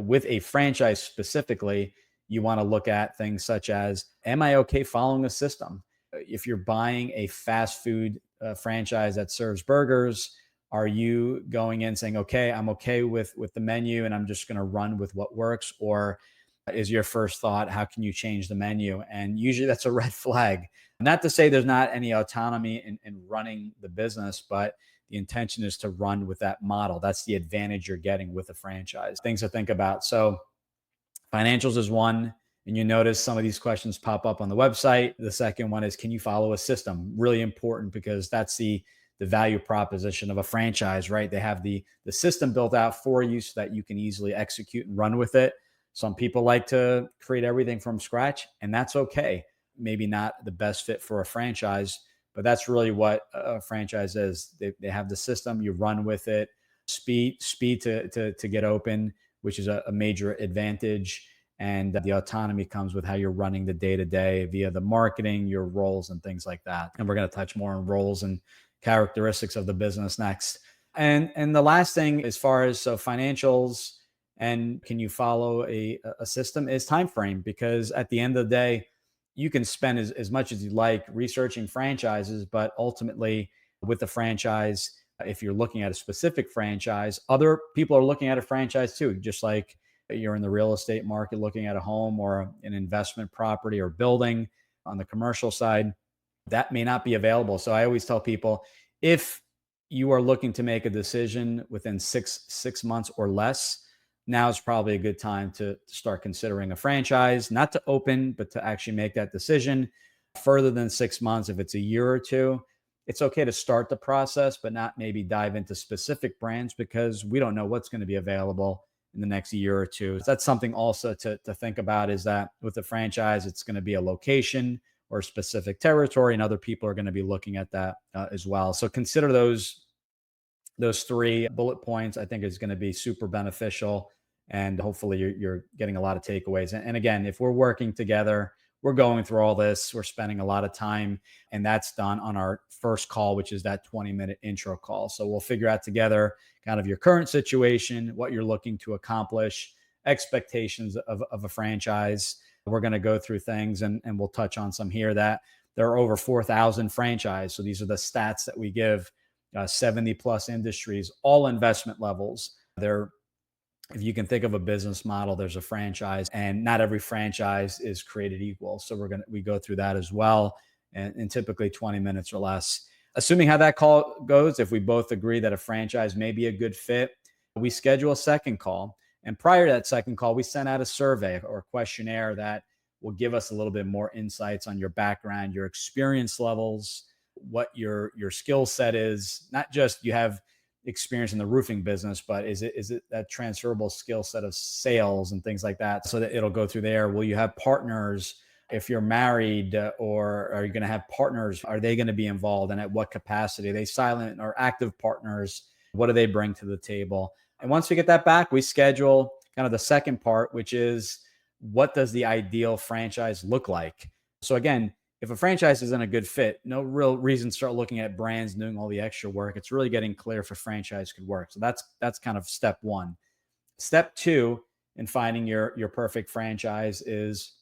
with a franchise specifically, you want to look at things such as, am I okay following a system? If you're buying a fast food franchise that serves burgers, are you going in saying, okay, I'm okay with the menu and I'm just going to run with what works? Or is your first thought, how can you change the menu? And usually that's a red flag. Not to say there's not any autonomy in running the business, but the intention is to run with that model. That's the advantage you're getting with a franchise. Things to think about. So financials is one, and you notice some of these questions pop up on the website. The second one is, can you follow a system? Really important, because that's the value proposition of a franchise, right? They have the system built out for you so that you can easily execute and run with it. Some people like to create everything from scratch, and that's okay. Maybe not the best fit for a franchise, but that's really what a franchise is. They have the system, you run with it. Speed to get open, which is a major advantage. And the autonomy comes with how you're running the day to day via the marketing, your roles, and things like that. And we're going to touch more on roles and characteristics of the business next. And the last thing, as far as financials and can you follow a system, is time frame. Because at the end of the day, you can spend as much as you like researching franchises, but ultimately with the franchise, if you're looking at a specific franchise, other people are looking at a franchise too. Just like you're in the real estate market looking at a home or an investment property or building on the commercial side, that may not be available. So I always tell people, if you are looking to make a decision within six months or less, now is probably a good time to start considering a franchise, not to open, but to actually make that decision. Further than 6 months, if it's a year or two, it's okay to start the process, but not maybe dive into specific brands, because we don't know what's going to be available in the next year or two. So that's something also to think about, is that with the franchise, it's going to be a location or a specific territory, and other people are going to be looking at that as well. So consider those three bullet points. I think is going to be super beneficial, and hopefully you're getting a lot of takeaways. And again, if we're working together, we're going through all this, we're spending a lot of time, and that's done on our first call, which is that 20-minute intro call. So we'll figure out together kind of your current situation, what you're looking to accomplish, expectations of a franchise. We're going to go through things, and we'll touch on some here, that there are over 4,000 franchise. So these are the stats that we give, 70 plus industries, all investment levels. If you can think of a business model, there's a franchise, and not every franchise is created equal. So we go through that as well, and typically 20 minutes or less. Assuming how that call goes, if we both agree that a franchise may be a good fit, we schedule a second call. And prior to that second call, we send out a survey or a questionnaire that will give us a little bit more insights on your background, your experience levels, what your skill set is. Not just you have experience in the roofing business, but is it that transferable skill set of sales and things like that? So that it'll go through there. Will you have partners? If you're married, or are you going to have partners? Are they going to be involved, and at what capacity? Are they silent or active partners? What do they bring to the table? And once we get that back, we schedule kind of the second part, which is, what does the ideal franchise look like? So again, if a franchise isn't a good fit, no real reason to start looking at brands and doing all the extra work. It's really getting clear if a franchise could work. So that's kind of step one. Step two in finding your perfect franchise is,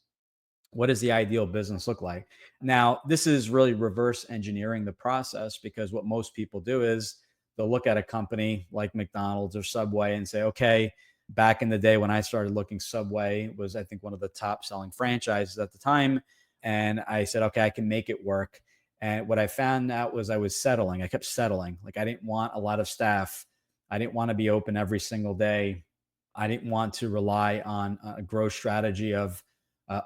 what does the ideal business look like? Now, this is really reverse engineering the process, because what most people do is they'll look at a company like McDonald's or Subway and say, okay, back in the day when I started looking, Subway was, I think, one of the top selling franchises at the time. And I said, okay, I can make it work. And what I found out was I was settling. I kept settling. Like, I didn't want a lot of staff. I didn't want to be open every single day. I didn't want to rely on a growth strategy of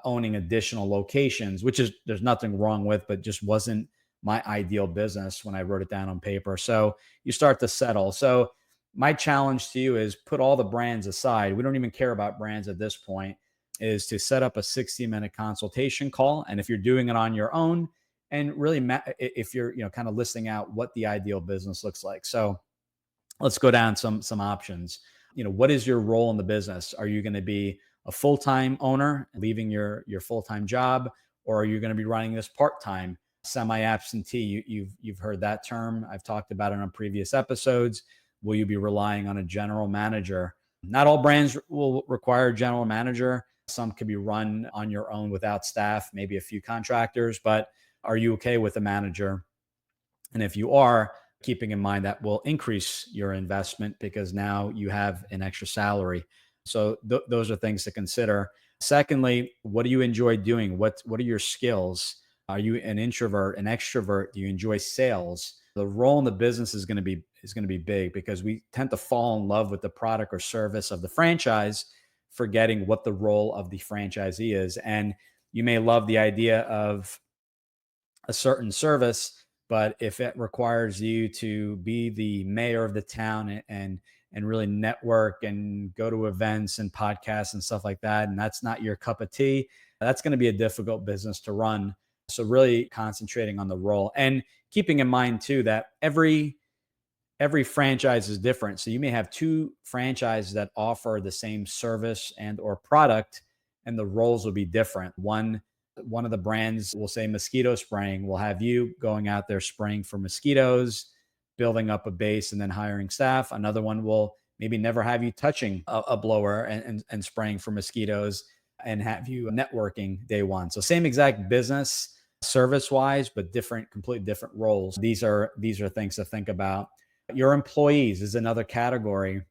owning additional locations, which is, there's nothing wrong with, but just wasn't my ideal business when I wrote it down on paper. So you start to settle. So my challenge to you is, put all the brands aside. We don't even care about brands at this point. Is to set up a 60-minute consultation call. And if you're doing it on your own, and really if you're kind of listing out what the ideal business looks like. So let's go down some options. What is your role in the business? Are you going to be a full-time owner, leaving your full-time job, or are you going to be running this part-time? Semi-absentee, you've heard that term. I've talked about it on previous episodes. Will you be relying on a general manager Not all brands will require a general manager. Some can be run on your own without staff, maybe a few contractors, but are you okay with a manager? And if you are, keeping in mind that will increase your investment because now you have an extra salary. So those are things to consider. Secondly, what do you enjoy doing? What are your skills? Are you an introvert, an extrovert? Do you enjoy sales? The role in the business is going to be big because we tend to fall in love with the product or service of the franchise, forgetting what the role of the franchisee is. And you may love the idea of a certain service, but if it requires you to be the mayor of the town and really network and go to events and podcasts and stuff like that, and that's not your cup of tea, that's going to be a difficult business to run. So really concentrating on the role and keeping in mind too that every franchise is different. So you may have two franchises that offer the same service and or product, and the roles will be different. One of the brands will say mosquito spraying. Will have you going out there spraying for mosquitoes, building up a base, and then hiring staff. Another one will maybe never have you touching a blower and spraying for mosquitoes and have you networking day one. So same exact business service wise, but different, completely different roles. These are things to think about. Your employees is another category.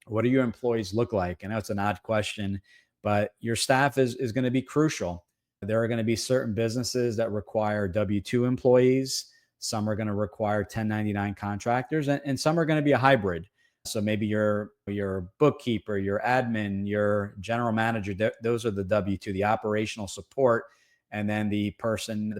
What do your employees look like? I know it's an odd question, but your staff is going to be crucial. There are going to be certain businesses that require W-2 employees. Some are going to require 1099 contractors, and some are going to be a hybrid. So maybe your bookkeeper, your admin, your general manager, those are the W-2, the operational support. And then the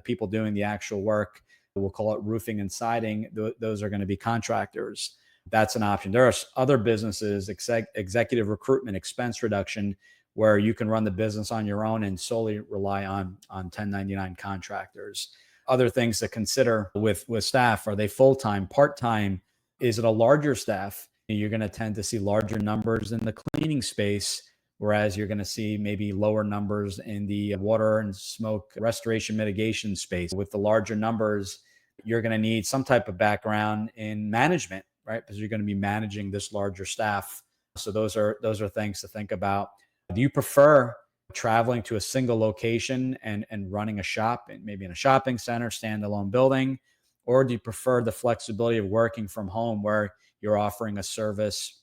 people doing the actual work, we'll call it roofing and siding, those are going to be contractors. That's an option. There are other businesses, executive recruitment, expense reduction, where you can run the business on your own and solely rely on 1099 contractors. Other things to consider with staff: are they full-time, part-time? Is it a larger staff? You're going to tend to see larger numbers in the cleaning space, whereas you're going to see maybe lower numbers in the water and smoke restoration mitigation space. With the larger numbers, you're going to need some type of background in management, right? Because you're going to be managing this larger staff. So those are things to think about. Do you prefer traveling to a single location and running a shop, and maybe in a shopping center, standalone building? Or do you prefer the flexibility of working from home where you're offering a service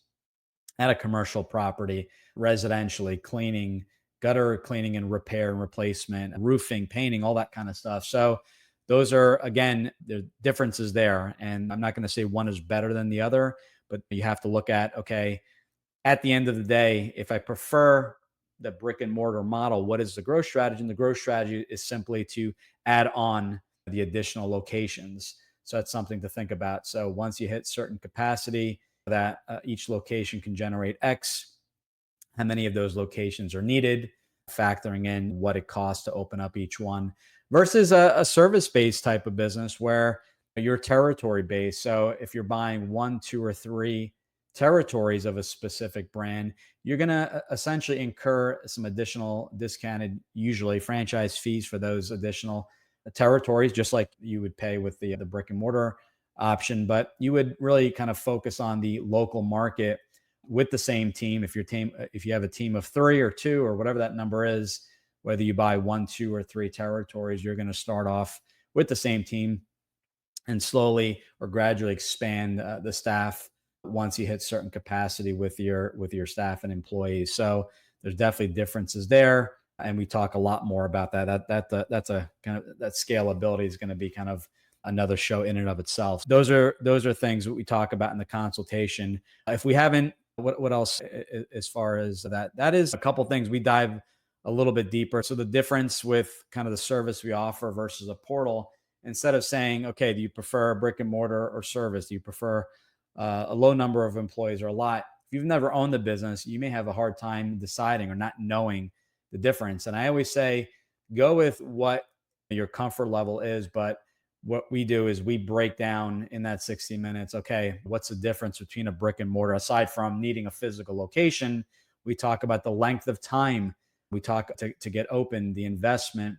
at a commercial property, residentially, cleaning, gutter cleaning and repair and replacement, roofing, painting, all that kind of stuff? So those are, again, the differences there. And I'm not going to say one is better than the other, but you have to look at, okay, at the end of the day, if I prefer the brick and mortar model, what is the growth strategy? And the growth strategy is simply to add on the additional locations. So that's something to think about. So once you hit certain capacity, that each location can generate X, how many of those locations are needed, factoring in what it costs to open up each one, versus a service-based type of business where you're territory-based. So if you're buying one, two, or three territories of a specific brand, you're going to essentially incur some additional discounted, usually franchise fees for those additional territories, just like you would pay with the brick and mortar option. But you would really kind of focus on the local market with the same team. If you have a team of three or two or whatever that number is, whether you buy one, two, or three territories, you're going to start off with the same team and slowly or gradually expand the staff once you hit certain capacity with your staff and employees. So there's definitely differences there, and we talk a lot more about that. That's a kind of, that scalability is going to be kind of another show in and of itself. Those are things that we talk about in the consultation. If we haven't, what else as far as that is a couple things we dive a little bit deeper. So the difference with kind of the service we offer versus a portal, instead of saying, okay, do you prefer brick and mortar or service? Do you prefer a low number of employees or a lot? If you've never owned the business, you may have a hard time deciding or not knowing the difference. And I always say, go with what your comfort level is. But what we do is we break down in that 60 minutes, okay, what's the difference between a brick and mortar? Aside from needing a physical location, we talk about the length of time we talk to get open, the investment.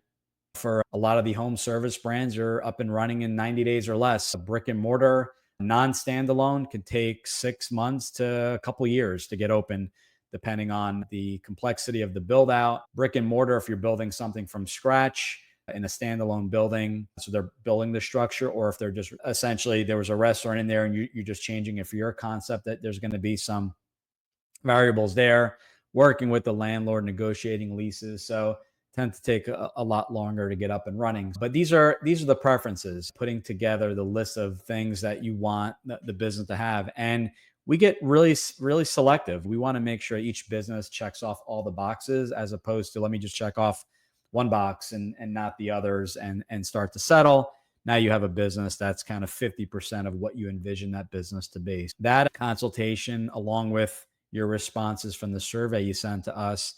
For a lot of the home service brands, are up and running in 90 days or less. A brick and mortar Non-standalone can take 6 months to a couple years to get open, depending on the complexity of the build out. Brick and mortar, if you're building something from scratch in a standalone building, so they're building the structure, or if they're just essentially there was a restaurant in there and you're just changing it for your concept, that there's going to be some variables there, working with the landlord, negotiating leases. So tend to take a lot longer to get up and running. But these are the preferences, putting together the list of things that you want the business to have. And we get really selective. We want to make sure each business checks off all the boxes, as opposed to let me just check off one box and not the others, and start to settle. Now you have a business that's kind of 50% of what you envision that business to be. That consultation, along with your responses from the survey you sent to us,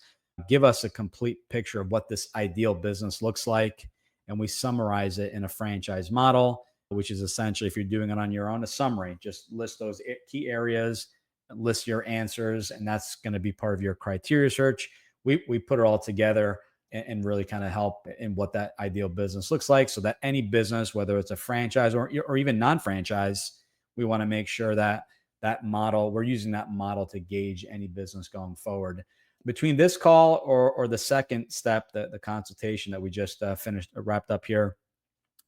give us a complete picture of what this ideal business looks like. And we summarize it in a franchise model, which is essentially, if you're doing it on your own, a summary. Just list those key areas, list your answers, and that's going to be part of your criteria search. We put it all together and really kind of help in what that ideal business looks like, so that any business, whether it's a franchise or even non-franchise, we want to make sure that we're using that model to gauge any business going forward. Between this call or the second step, the consultation that we just wrapped up here,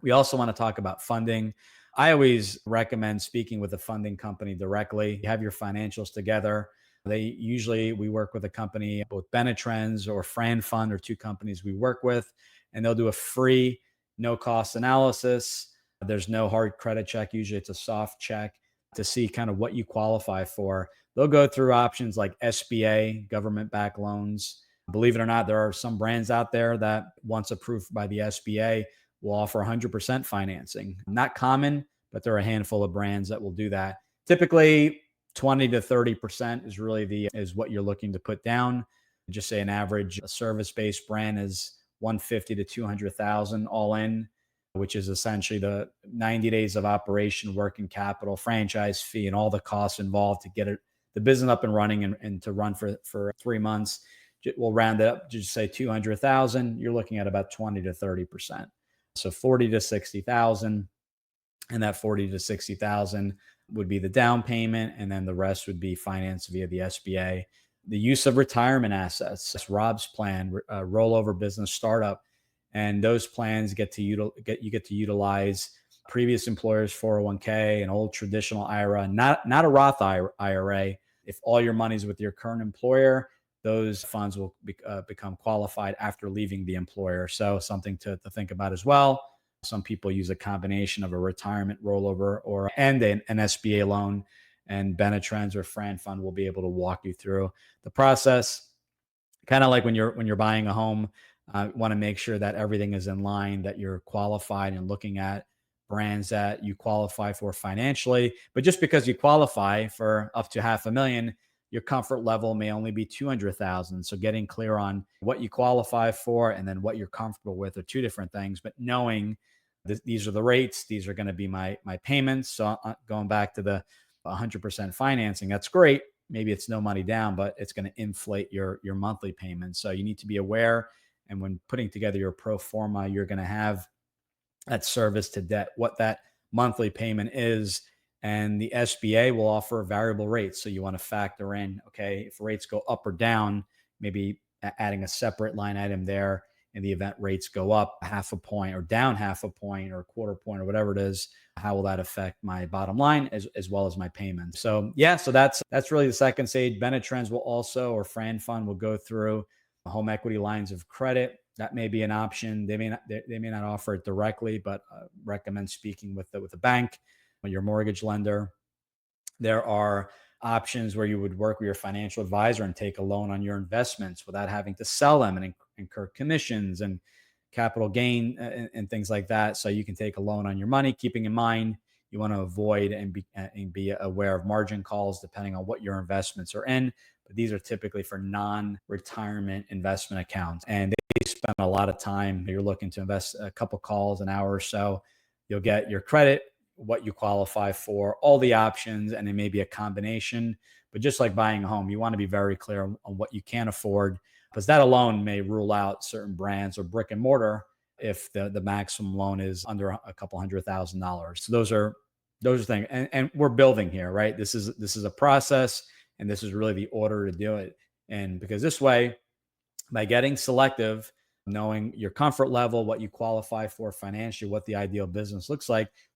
we also want to talk about funding. I always recommend speaking with a funding company directly. Have your financials together. We work with a company, both Benetrends or Fran Fund are two companies we work with, and they'll do a free, no cost analysis. There's no hard credit check. Usually it's a soft check to see kind of what you qualify for. They'll go through options like SBA, government backed loans. Believe it or not, there are some brands out there that, once approved by the SBA, will offer 100% financing. Not common, but there are a handful of brands that will do that. Typically, 20 to 30% is what you're looking to put down. Just say an average service-based brand is 150 to 200,000 all in, which is essentially the 90 days of operation, working capital, franchise fee, and all the costs involved to get the business up and running and to run for 3 months. We'll round it up, just say 200,000. You're looking at about 20 to 30%. So 40 to 60,000, and that 40 to 60,000 would be the down payment, and then the rest would be financed via the SBA. The use of retirement assets, that's Rob's plan, rollover business startup, and those plans you get to utilize previous employers' 401k, an old traditional IRA, not a Roth IRA. If all your money's with your current employer, those funds will become qualified after leaving the employer. So something to think about as well. Some people use a combination of a retirement rollover and an SBA loan, and Benetrends or Fran Fund will be able to walk you through the process. Kind of like when you're buying a home, want to make sure that everything is in line, that you're qualified and looking at brands that you qualify for financially. But just because you qualify for up to $500,000, your comfort level may only be 200,000. So getting clear on what you qualify for and then what you're comfortable with are two different things. But knowing these are the rates, these are going to be my payments. So going back to the 100% financing, that's great. Maybe it's no money down, but it's going to inflate your monthly payments. So you need to be aware. And when putting together your pro forma, you're going to have that service to debt, what that monthly payment is. And the SBA will offer variable rates. So you want to factor in, okay, if rates go up or down, maybe adding a separate line item there in the event rates go up half a point or down half a point or a quarter point or whatever it is. How will that affect my bottom line as well as my payments? So yeah, so that's really the second stage. Benetrends will also, or Fran Fund will go through home equity lines of credit. That may be an option. They may not offer it directly, but recommend speaking with the bank or your mortgage lender. There are options where you would work with your financial advisor and take a loan on your investments without having to sell them and incur commissions and capital gain and things like that. So you can take a loan on your money, keeping in mind you want to avoid and be aware of margin calls depending on what your investments are in. But these are typically for non-retirement investment accounts, and they spend a lot of time. You're looking to invest a couple calls, an hour or so. You'll get your credit, what you qualify for, all the options, and it may be a combination. But just like buying a home, you want to be very clear on what you can afford, because that alone may rule out certain brands or brick and mortar if the maximum loan is under a couple $100,000. So those are Those are things, and we're building here, right? This is a process, and this is really the order to do it. And because this way, by getting selective, knowing your comfort level, what you qualify for financially, what the ideal business looks like,